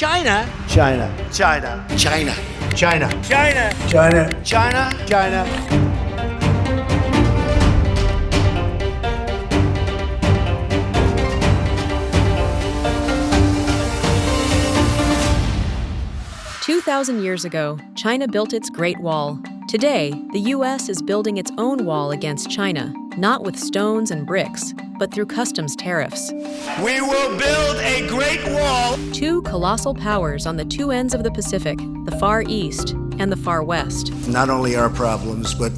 China. China. China. China. China. China. China. China. China. "2,000 years ago, China built its Great Wall. Today, the U.S. is building its own wall against China, not with stones and bricks, but through customs tariffs." We will build a great wall. Two colossal powers on the two ends of the Pacific, the Far East and the Far West. Not only our problems, but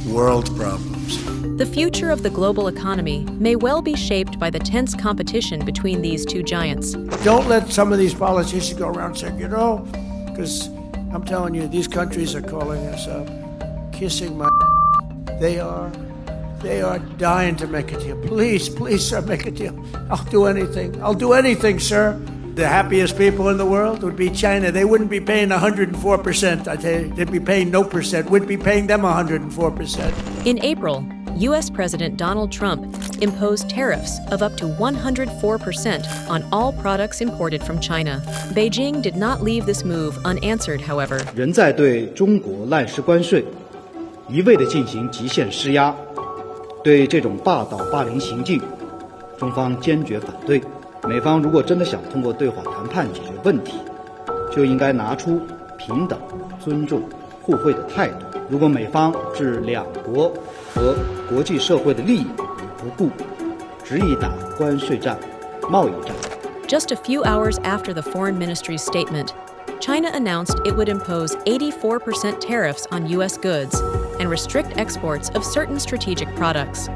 world problems. The future of the global economy may well be shaped by the tense competition between these two giants. Don't let some of these politicians go around saying, because I'm telling you, these countries are calling us up, kissing my. They are dying to make a deal. Please, sir, make a deal. I'll do anything, sir. The happiest people in the world would be China. They wouldn't be paying 104%. I tell you, they'd be paying no percent. We'd be paying them 104%. In April, U.S. President Donald Trump imposed tariffs of up to 104% on all products imported from China. Beijing did not leave this move unanswered, however. 仍在对中国滥施关税，一味地进行极限施压，对这种霸道霸凌行径，中方坚决反对。美方如果真的想通过对话谈判解决问题，就应该拿出平等、尊重、互惠的态度。如果美方置两国和国际社会的利益不顾，执意打关税战、贸易战。Just a few hours after the Foreign Ministry's statement, China announced it would impose 84% tariffs on U.S. goods and restrict exports of certain strategic products.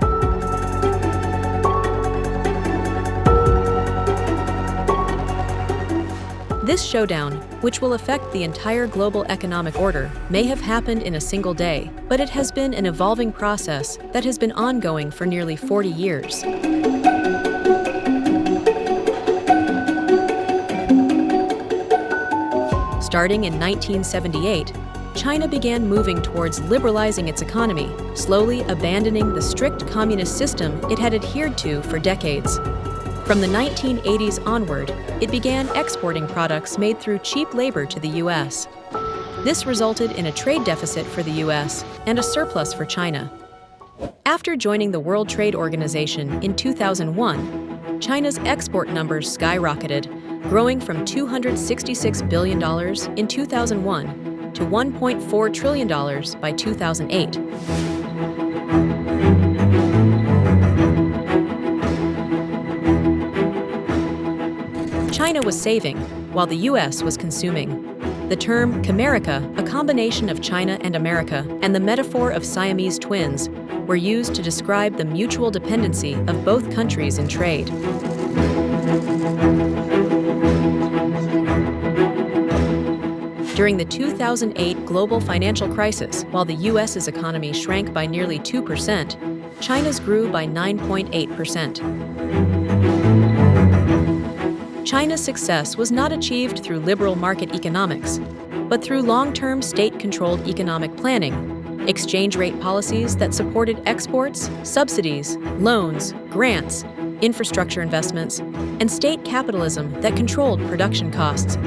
This showdown, which will affect the entire global economic order, may have happened in a single day, but it has been an evolving process that has been ongoing for nearly 40 years. Starting in 1978, China began moving towards liberalizing its economy, slowly abandoning the strict communist system it had adhered to for decades. From the 1980s onward, it began exporting products made through cheap labor to the U.S. This resulted in a trade deficit for the U.S. and a surplus for China. After joining the World Trade Organization in 2001, China's export numbers skyrocketed, growing from $266 billion in 2001 to $1.4 trillion by 2008. China was saving, while the U.S. was consuming. The term Comerica, a combination of China and America, and the metaphor of Siamese twins, were used to describe the mutual dependency of both countries in trade. During the 2008 global financial crisis, while the U.S.'s economy shrank by nearly 2%, China's grew by 9.8%. China's success was not achieved through liberal market economics, but through long-term state-controlled economic planning, exchange rate policies that supported exports, subsidies, loans, grants, infrastructure investments, and state capitalism that controlled production costs.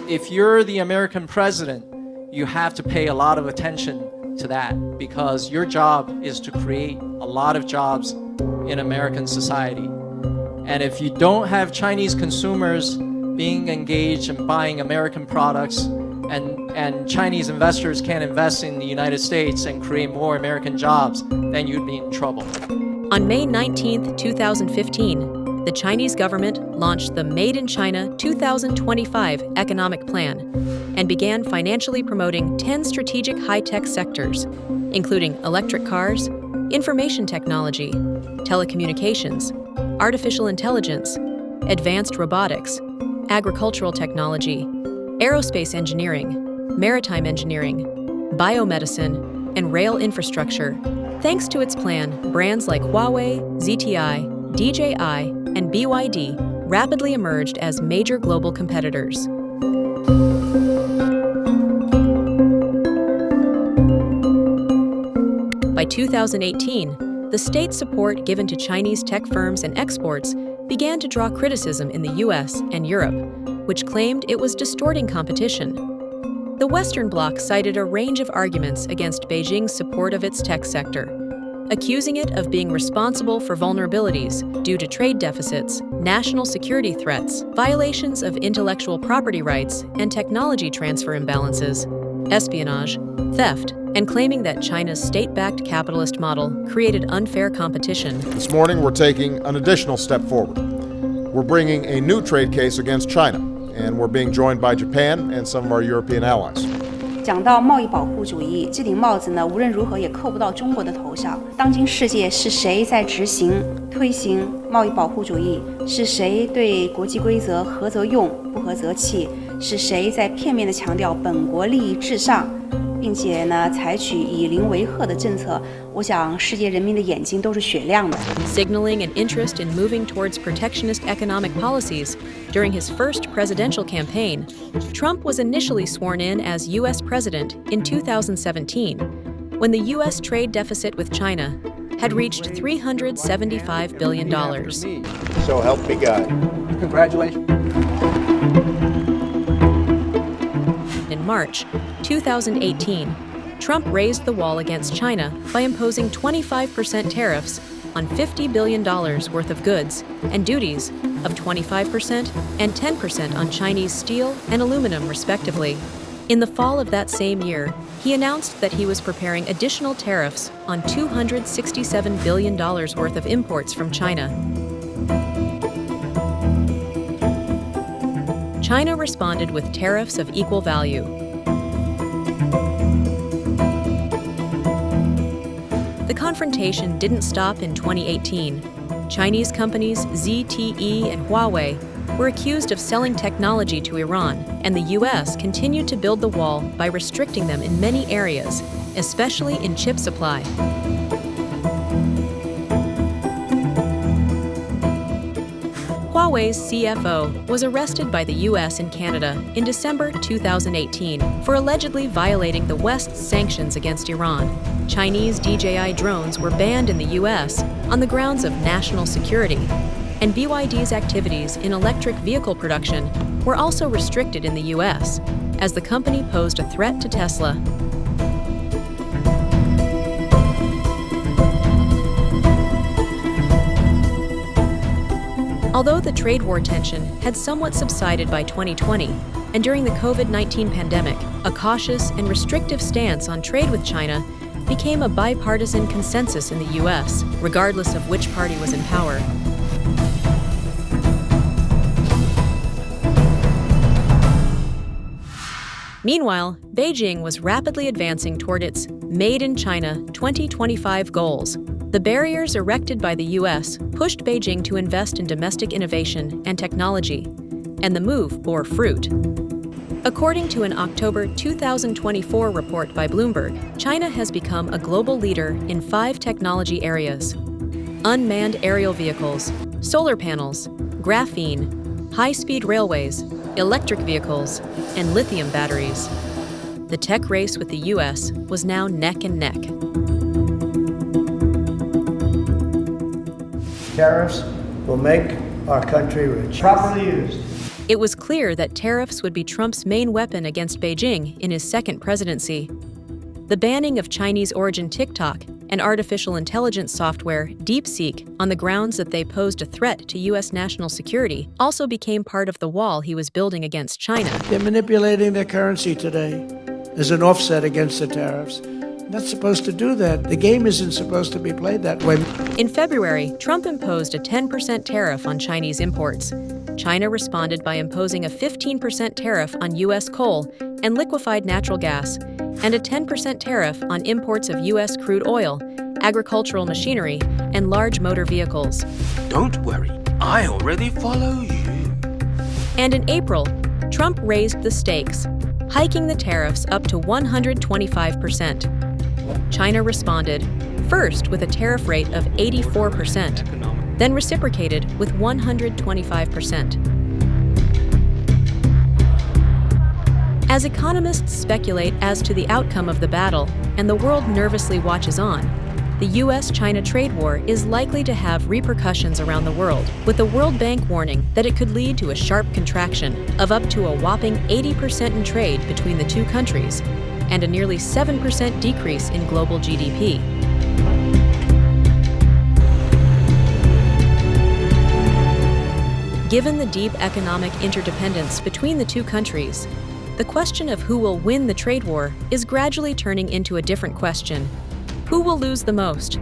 If you're the American president, you have to pay a lot of attention to that, because your job is to create a lot of jobs in American society. And if you don't have Chinese consumers being engaged in buying American products, and Chinese investors can't invest in the United States and create more American jobs, then you'd be in trouble. On May 19, 2015, the Chinese government launched the Made in China 2025 economic plan and began financially promoting 10 strategic high-tech sectors, including electric cars, information technology, telecommunications, artificial intelligence, advanced robotics, agricultural technology, aerospace engineering, maritime engineering, biomedicine, and rail infrastructure. Thanks to its plan, brands like Huawei, ZTI, DJI, and BYD rapidly emerged as major global competitors. By 2018, the state support given to Chinese tech firms and exports began to draw criticism in the US and Europe, which claimed it was distorting competition. The Western Bloc cited a range of arguments against Beijing's support of its tech sector, accusing it of being responsible for vulnerabilities due to trade deficits, national security threats, violations of intellectual property rights, and technology transfer imbalances, espionage, theft, and claiming that China's state-backed capitalist model created unfair competition. This morning, we're taking an additional step forward. We're bringing a new trade case against China, and we're being joined by Japan and some of our European allies. 讲到贸易保护主义，这顶帽子呢，无论如何也扣不到中国的头上。当今世界是谁在执行、推行贸易保护主义？是谁对国际规则合则用，不合则弃？是谁在片面地强调本国利益至上，并且呢，采取以邻为壑的政策？我想，世界人民的眼睛都是雪亮的。Signaling an interest in moving towards protectionist economic policies during his first presidential campaign, Trump was initially sworn in as U.S. president in 2017, when the U.S. trade deficit with China had reached $375 billion. So help me God. Congratulations. In March 2018, Trump raised the wall against China by imposing 25% tariffs on $50 billion worth of goods and duties of 25% and 10% on Chinese steel and aluminum, respectively. In the fall of that same year, he announced that he was preparing additional tariffs on $267 billion worth of imports from China. China responded with tariffs of equal value. The confrontation didn't stop in 2018. Chinese companies ZTE and Huawei were accused of selling technology to Iran, and the U.S. continued to build the wall by restricting them in many areas, especially in chip supply. Huawei's CFO was arrested by the U.S. and Canada in December 2018 for allegedly violating the West's sanctions against Iran. Chinese DJI drones were banned in the U.S. on the grounds of national security, and BYD's activities in electric vehicle production were also restricted in the U.S., as the company posed a threat to Tesla. Although the trade war tension had somewhat subsided by 2020, and during the COVID-19 pandemic, a cautious and restrictive stance on trade with China became a bipartisan consensus in the U.S., regardless of which party was in power. Meanwhile, Beijing was rapidly advancing toward its Made in China 2025 goals. The barriers erected by the U.S. pushed Beijing to invest in domestic innovation and technology, and the move bore fruit. According to an October 2024 report by Bloomberg, China has become a global leader in 5 technology areas: unmanned aerial vehicles, solar panels, graphene, high-speed railways, electric vehicles, and lithium batteries. The tech race with the U.S. was now neck and neck. Tariffs will make our country rich. Properly used. It was clear that tariffs would be Trump's main weapon against Beijing in his second presidency. The banning of Chinese-origin TikTok and artificial intelligence software DeepSeek on the grounds that they posed a threat to U.S. national security also became part of the wall he was building against China. They're manipulating their currency today as an offset against the tariffs. Not supposed to do that. The game isn't supposed to be played that way. In February, Trump imposed a 10% tariff on Chinese imports. China responded by imposing a 15% tariff on U.S. coal and liquefied natural gas, and a 10% tariff on imports of U.S. crude oil, agricultural machinery, and large motor vehicles. Don't worry, I already follow you. And in April, Trump raised the stakes, hiking the tariffs up to 125%. China responded, first with a tariff rate of 84%, then reciprocated with 125%. As economists speculate as to the outcome of the battle and the world nervously watches on, the US-China trade war is likely to have repercussions around the world, with the World Bank warning that it could lead to a sharp contraction of up to a whopping 80% in trade between the two countries and a nearly 7% decrease in global GDP. Given the deep economic interdependence between the two countries, the question of who will win the trade war is gradually turning into a different question. Who will lose the most?